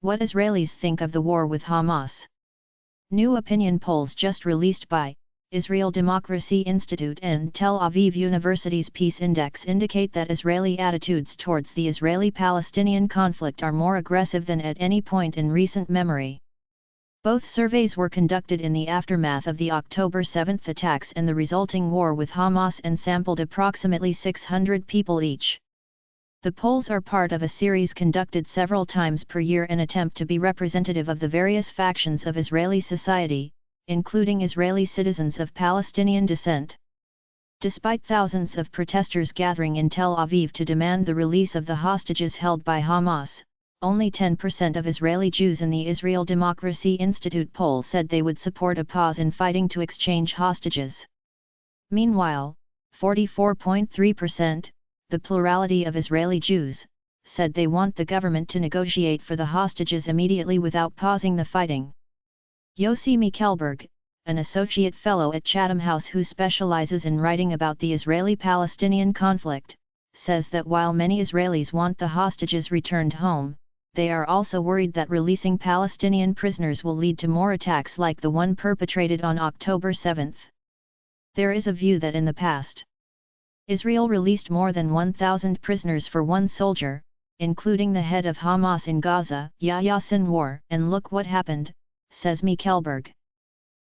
What Israelis think of the war with Hamas. New opinion polls just released by Israel Democracy Institute and Tel Aviv University's Peace Index indicate that Israeli attitudes towards the Israeli-Palestinian conflict are more aggressive than at any point in recent memory. Both surveys were conducted in the aftermath of the October 7 attacks and the resulting war with Hamas and sampled approximately 600 people each. The polls are part of a series conducted several times per year in an attempt to be representative of the various factions of Israeli society, including Israeli citizens of Palestinian descent. Despite thousands of protesters gathering in Tel Aviv to demand the release of the hostages held by Hamas, only 10% of Israeli Jews in the Israel Democracy Institute poll said they would support a pause in fighting to exchange hostages. Meanwhile, 44.3%, the plurality of Israeli Jews, said they want the government to negotiate for the hostages immediately without pausing the fighting. Yossi Michelberg, an associate fellow at Chatham House who specializes in writing about the Israeli-Palestinian conflict, says that while many Israelis want the hostages returned home, they are also worried that releasing Palestinian prisoners will lead to more attacks like the one perpetrated on October 7. There is a view that in the past, Israel released more than 1,000 prisoners for one soldier, including the head of Hamas in Gaza, Yahya Sinwar, and look what happened, says Michelberg.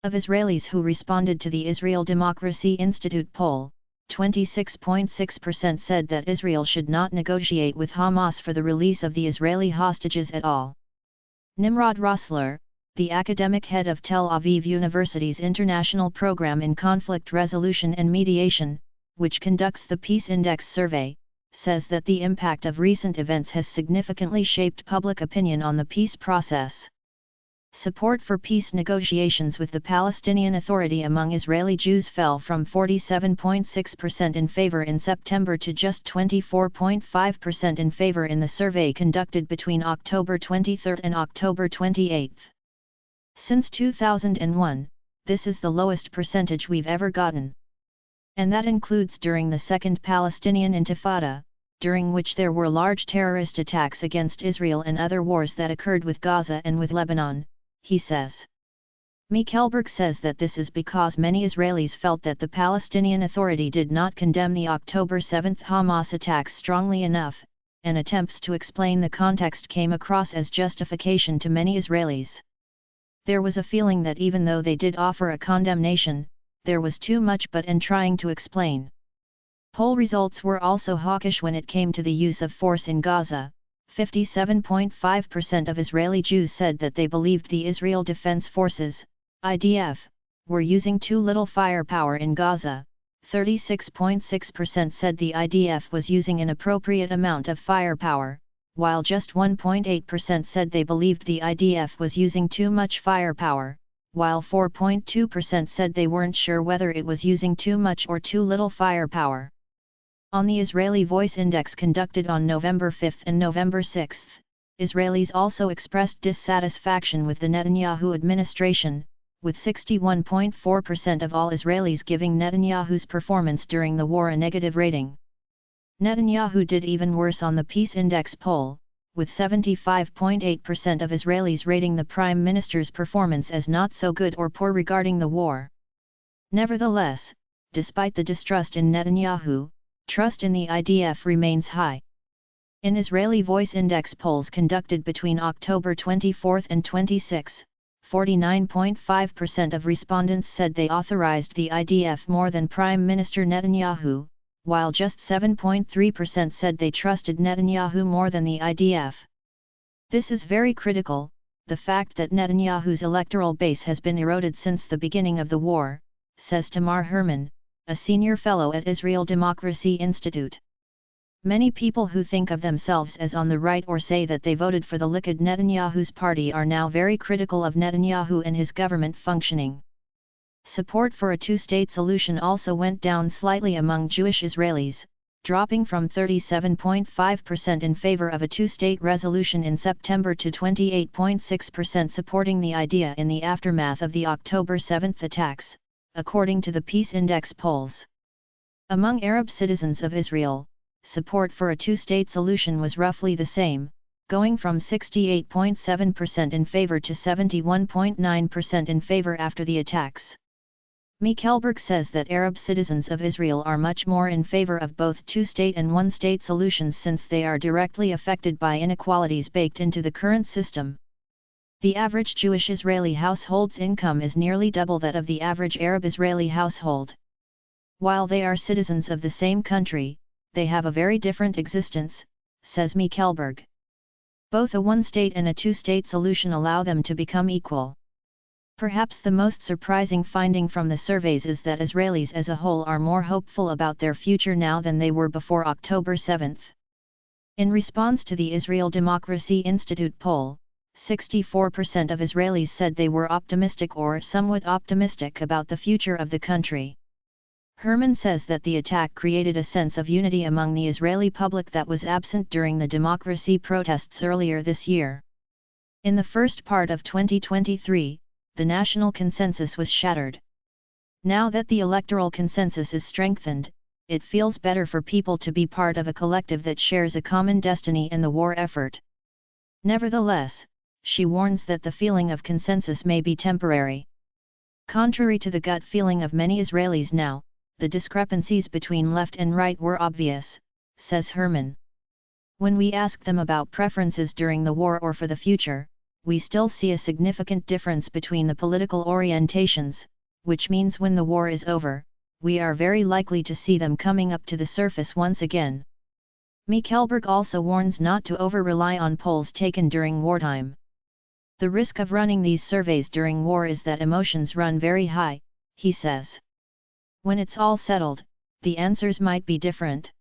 Of Israelis who responded to the Israel Democracy Institute poll, 26.6% said that Israel should not negotiate with Hamas for the release of the Israeli hostages at all. Nimrod Rossler, the academic head of Tel Aviv University's International Program in Conflict Resolution and Mediation, which conducts the Peace Index survey, says that the impact of recent events has significantly shaped public opinion on the peace process. Support for peace negotiations with the Palestinian Authority among Israeli Jews fell from 47.6% in favor in September to just 24.5% in favor in the survey conducted between October 23 and October 28. Since 2001, this is the lowest percentage we've ever gotten. And that includes during the Second Palestinian Intifada, during which there were large terrorist attacks against Israel and other wars that occurred with Gaza and with Lebanon, he says. Michelberg says that this is because many Israelis felt that the Palestinian Authority did not condemn the October 7 Hamas attacks strongly enough, and attempts to explain the context came across as justification to many Israelis. There was a feeling that even though they did offer a condemnation, there was too much but in trying to explain. Poll results were also hawkish when it came to the use of force in Gaza. 57.5% of Israeli Jews said that they believed the Israel Defense Forces, IDF, were using too little firepower in Gaza. 36.6% said the IDF was using an appropriate amount of firepower, while just 1.8% said they believed the IDF was using too much firepower, while 4.2% said they weren't sure whether it was using too much or too little firepower. On the Israeli Voice Index conducted on November 5 and November 6, Israelis also expressed dissatisfaction with the Netanyahu administration, with 61.4% of all Israelis giving Netanyahu's performance during the war a negative rating. Netanyahu did even worse on the Peace Index poll, with 75.8% of Israelis rating the Prime Minister's performance as not so good or poor regarding the war. Nevertheless, despite the distrust in Netanyahu, trust in the IDF remains high. In Israeli Voice Index polls conducted between October 24 and 26, 49.5% of respondents said they authorized the IDF more than Prime Minister Netanyahu, while just 7.3% said they trusted Netanyahu more than the IDF. This is very critical, the fact that Netanyahu's electoral base has been eroded since the beginning of the war, says Tamar Herman, a senior fellow at Israel Democracy Institute. Many people who think of themselves as on the right or say that they voted for the Likud Netanyahu's party are now very critical of Netanyahu and his government functioning. Support for a two-state solution also went down slightly among Jewish Israelis, dropping from 37.5% in favor of a two-state resolution in September to 28.6% supporting the idea in the aftermath of the October 7 attacks, according to the Peace Index polls. Among Arab citizens of Israel, support for a two-state solution was roughly the same, going from 68.7% in favor to 71.9% in favor after the attacks. Michelberg says that Arab citizens of Israel are much more in favor of both two-state and one-state solutions since they are directly affected by inequalities baked into the current system. The average Jewish Israeli household's income is nearly double that of the average Arab Israeli household. While they are citizens of the same country, they have a very different existence, says Michelberg. Both a one-state and a two-state solution allow them to become equal. Perhaps the most surprising finding from the surveys is that Israelis as a whole are more hopeful about their future now than they were before October 7. In response to the Israel Democracy Institute poll, 64% of Israelis said they were optimistic or somewhat optimistic about the future of the country. Herman says that the attack created a sense of unity among the Israeli public that was absent during the democracy protests earlier this year. In the first part of 2023, the national consensus was shattered. Now that the electoral consensus is strengthened, it feels better for people to be part of a collective that shares a common destiny in the war effort. Nevertheless, she warns that the feeling of consensus may be temporary. Contrary to the gut feeling of many Israelis now, the discrepancies between left and right were obvious, says Herman. When we ask them about preferences during the war or for the future, we still see a significant difference between the political orientations, which means when the war is over, we are very likely to see them coming up to the surface once again. Michelberg also warns not to over-rely on polls taken during wartime. The risk of running these surveys during war is that emotions run very high, he says. When it's all settled, the answers might be different.